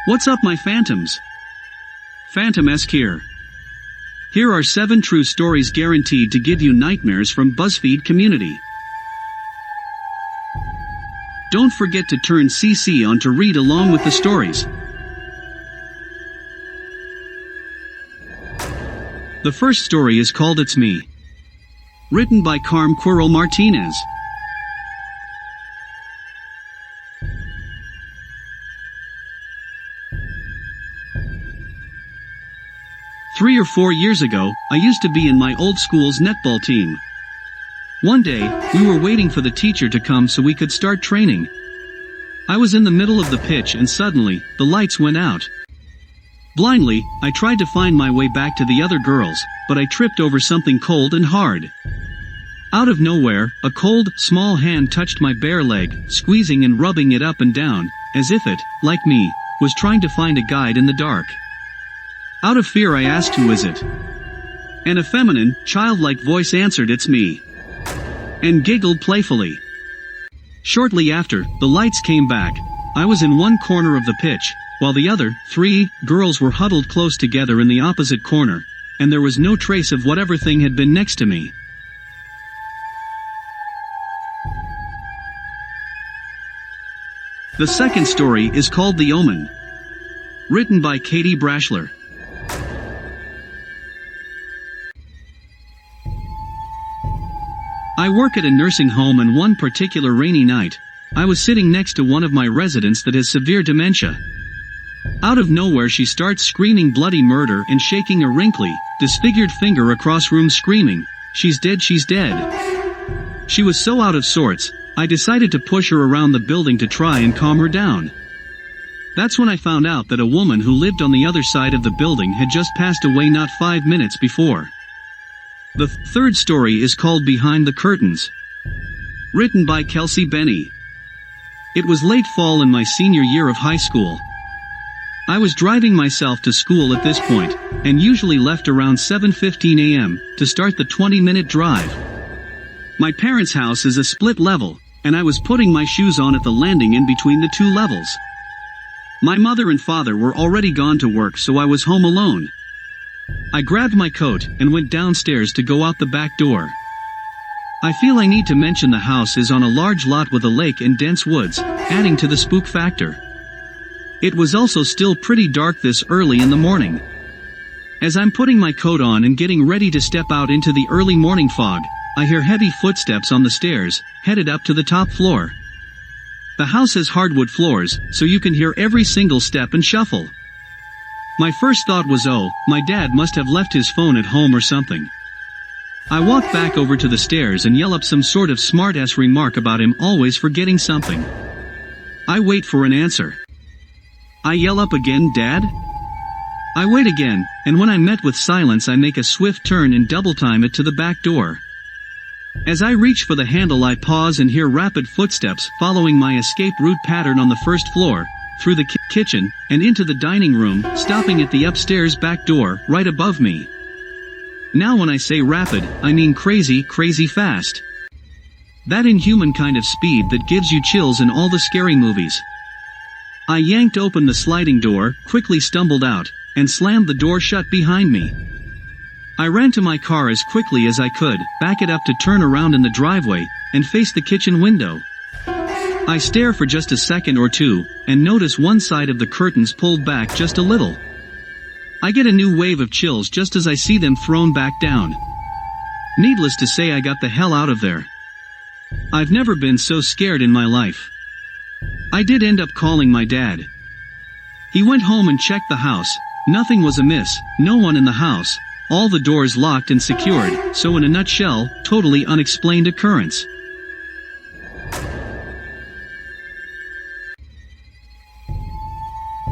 What's up, my phantoms? Phantomask here. Here are 7 true stories guaranteed to give you nightmares from BuzzFeed community. Don't forget to turn CC on to read along with the stories. The first story is called It's Me. Written by Carm Quirrell Martinez. Three or 4 years ago, I used to be in my old school's netball team. One day, we were waiting for the teacher to come so we could start training. I was in the middle of the pitch and suddenly, the lights went out. Blindly, I tried to find my way back to the other girls, but I tripped over something cold and hard. Out of nowhere, a cold, small hand touched my bare leg, squeezing and rubbing it up and down, as if it, like me, was trying to find a guide in the dark. Out of fear I asked, "Who is it?" And a feminine, childlike voice answered, "It's me," and giggled playfully. Shortly after, the lights came back. I was in one corner of the pitch, while the other 3 girls were huddled close together in the opposite corner, and there was no trace of whatever thing had been next to me. The second story is called The Omen. Written by Katie Brashler. I work at a nursing home, and one particular rainy night, I was sitting next to one of my residents that has severe dementia. Out of nowhere she starts screaming bloody murder and shaking a wrinkly, disfigured finger across room screaming, "She's dead, she's dead." She was so out of sorts, I decided to push her around the building to try and calm her down. That's when I found out that a woman who lived on the other side of the building had just passed away not 5 minutes before. The third story is called Behind the Curtains. Written by Kelsey Benny. It was late fall in my senior year of high school. I was driving myself to school at this point, and usually left around 7:15 a.m. to start the 20-minute drive. My parents' house is a split level, and I was putting my shoes on at the landing in between the 2 levels. My mother and father were already gone to work, so I was home alone. I grabbed my coat and went downstairs to go out the back door. I feel I need to mention the house is on a large lot with a lake and dense woods, adding to the spook factor. It was also still pretty dark this early in the morning. As I'm putting my coat on and getting ready to step out into the early morning fog, I hear heavy footsteps on the stairs, headed up to the top floor. The house has hardwood floors, so you can hear every single step and shuffle. My first thought was, oh, my dad must have left his phone at home or something. I walk back over to the stairs and yell up some sort of smart-ass remark about him always forgetting something. I wait for an answer. I yell up again, "Dad?" I wait again, and when I'm met with silence I make a swift turn and double time it to the back door. As I reach for the handle I pause and hear rapid footsteps following my escape route pattern on the first floor, through the kitchen, and into the dining room, stopping at the upstairs back door, right above me. Now when I say rapid, I mean crazy, crazy fast. That inhuman kind of speed that gives you chills in all the scary movies. I yanked open the sliding door, quickly stumbled out, and slammed the door shut behind me. I ran to my car as quickly as I could, back it up to turn around in the driveway, and face the kitchen window. I stare for just a second or two, and notice one side of the curtains pulled back just a little. I get a new wave of chills just as I see them thrown back down. Needless to say, I got the hell out of there. I've never been so scared in my life. I did end up calling my dad. He went home and checked the house. Nothing was amiss, no one in the house, all the doors locked and secured, so in a nutshell, totally unexplained occurrence.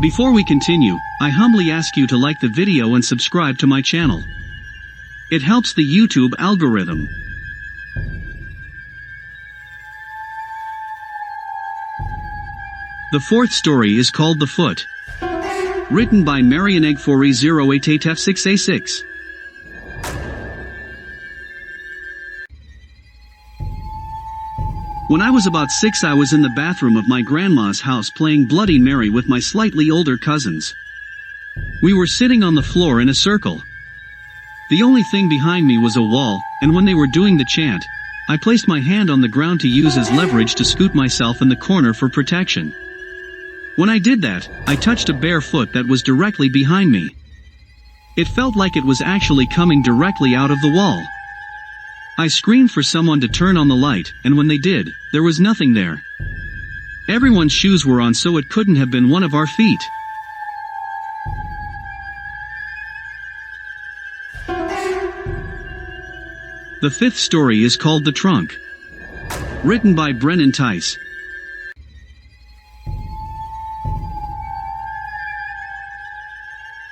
Before we continue, I humbly ask you to like the video and subscribe to my channel. It helps the YouTube algorithm. The fourth story is called The Foot. Written by Marianegg4E08ATF6A6. When I was about 6, I was in the bathroom of my grandma's house playing Bloody Mary with my slightly older cousins. We were sitting on the floor in a circle. The only thing behind me was a wall, and when they were doing the chant, I placed my hand on the ground to use as leverage to scoot myself in the corner for protection. When I did that, I touched a bare foot that was directly behind me. It felt like it was actually coming directly out of the wall. I screamed for someone to turn on the light, and when they did, there was nothing there. Everyone's shoes were on, so it couldn't have been one of our feet. The fifth story is called The Trunk. Written by Brennan Tice.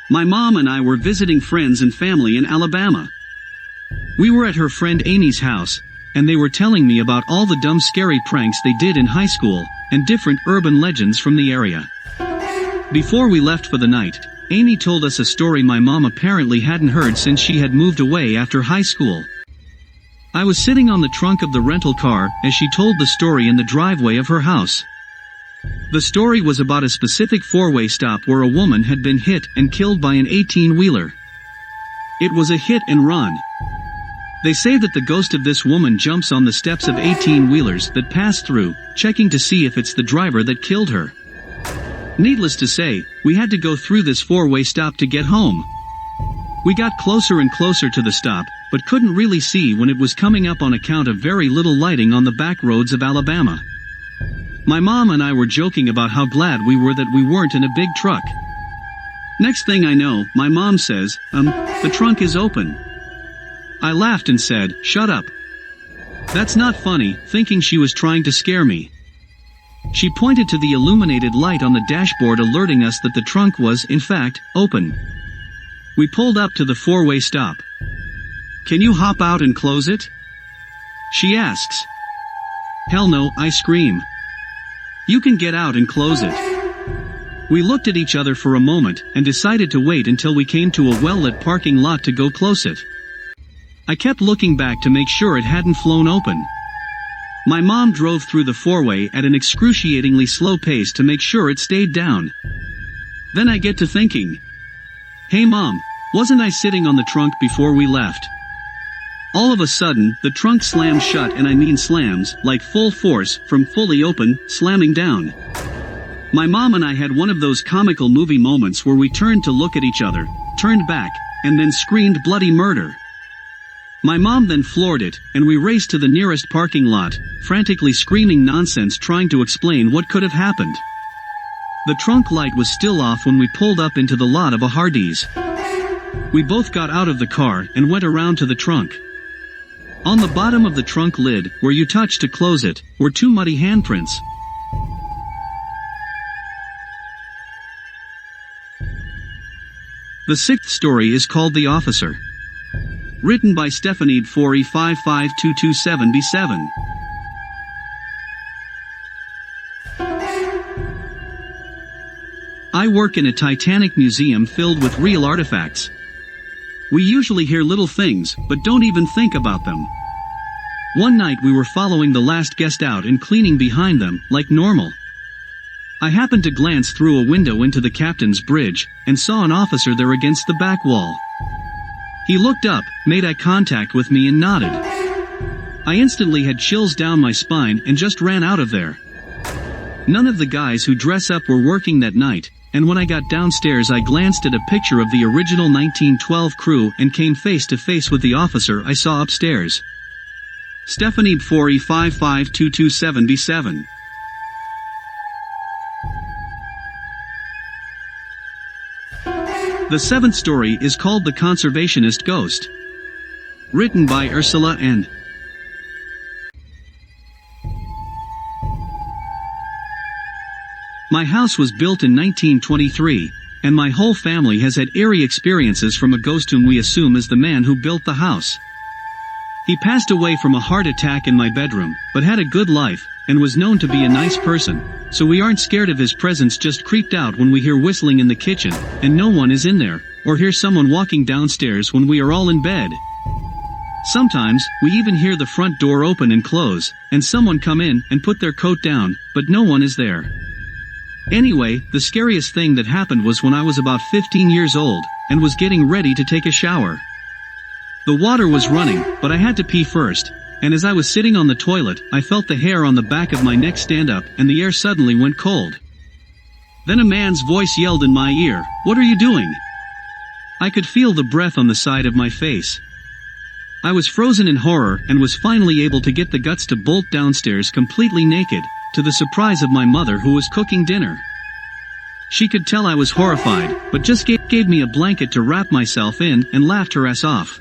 My mom and I were visiting friends and family in Alabama. We were at her friend Amy's house, and they were telling me about all the dumb scary pranks they did in high school, and different urban legends from the area. Before we left for the night, Amy told us a story my mom apparently hadn't heard since she had moved away after high school. I was sitting on the trunk of the rental car as she told the story in the driveway of her house. The story was about a specific four-way stop where a woman had been hit and killed by an 18-wheeler. It was a hit and run. They say that the ghost of this woman jumps on the steps of 18-wheelers that pass through, checking to see if it's the driver that killed her. Needless to say, we had to go through this four-way stop to get home. We got closer and closer to the stop, but couldn't really see when it was coming up on account of very little lighting on the back roads of Alabama. My mom and I were joking about how glad we were that we weren't in a big truck. Next thing I know, my mom says, the trunk is open. I laughed and said, "Shut up. That's not funny," thinking she was trying to scare me. She pointed to the illuminated light on the dashboard alerting us that the trunk was, in fact, open. We pulled up to the four-way stop. "Can you hop out and close it?" she asks. "Hell no," I scream. "You can get out and close it." We looked at each other for a moment and decided to wait until we came to a well-lit parking lot to go close it. I kept looking back to make sure it hadn't flown open. My mom drove through the four-way at an excruciatingly slow pace to make sure it stayed down. Then I get to thinking, "Hey Mom, wasn't I sitting on the trunk before we left?" All of a sudden, the trunk slams shut, and I mean slams, like full force, from fully open, slamming down. My mom and I had one of those comical movie moments where we turned to look at each other, turned back, and then screamed bloody murder. My mom then floored it, and we raced to the nearest parking lot, frantically screaming nonsense trying to explain what could have happened. The trunk light was still off when we pulled up into the lot of a Hardee's. We both got out of the car and went around to the trunk. On the bottom of the trunk lid, where you touch to close it, were two muddy handprints. The sixth story is called The Officer. Written by Stephanie 4E55227B7. I work in a Titanic museum filled with real artifacts. We usually hear little things, but don't even think about them. One night we were following the last guest out and cleaning behind them, like normal. I happened to glance through a window into the captain's bridge, and saw an officer there against the back wall. He looked up, made eye contact with me and nodded. I instantly had chills down my spine and just ran out of there. None of the guys who dress up were working that night, and when I got downstairs I glanced at a picture of the original 1912 crew and came face to face with the officer I saw upstairs. Stephanie 4E55227B7. The seventh story is called The Conservationist Ghost. Written by Ursula N. My house was built in 1923, and my whole family has had eerie experiences from a ghost whom we assume is the man who built the house. He passed away from a heart attack in my bedroom, but had a good life, and was known to be a nice person, so we aren't scared of his presence, just creeped out when we hear whistling in the kitchen, and no one is in there, or hear someone walking downstairs when we are all in bed. Sometimes, we even hear the front door open and close, and someone come in and put their coat down, but no one is there. Anyway, the scariest thing that happened was when I was about 15 years old, and was getting ready to take a shower. The water was running, but I had to pee first, and as I was sitting on the toilet, I felt the hair on the back of my neck stand up, and the air suddenly went cold. Then a man's voice yelled in my ear, "What are you doing?" I could feel the breath on the side of my face. I was frozen in horror and was finally able to get the guts to bolt downstairs completely naked, to the surprise of my mother who was cooking dinner. She could tell I was horrified, but just gave me a blanket to wrap myself in and laughed her ass off.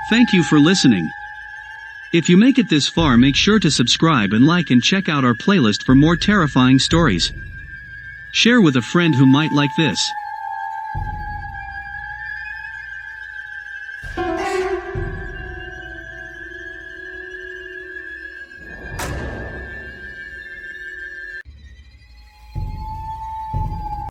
Thank you for listening. If you make it this far, make sure to subscribe and like and check out our playlist for more terrifying stories. Share with a friend who might like this.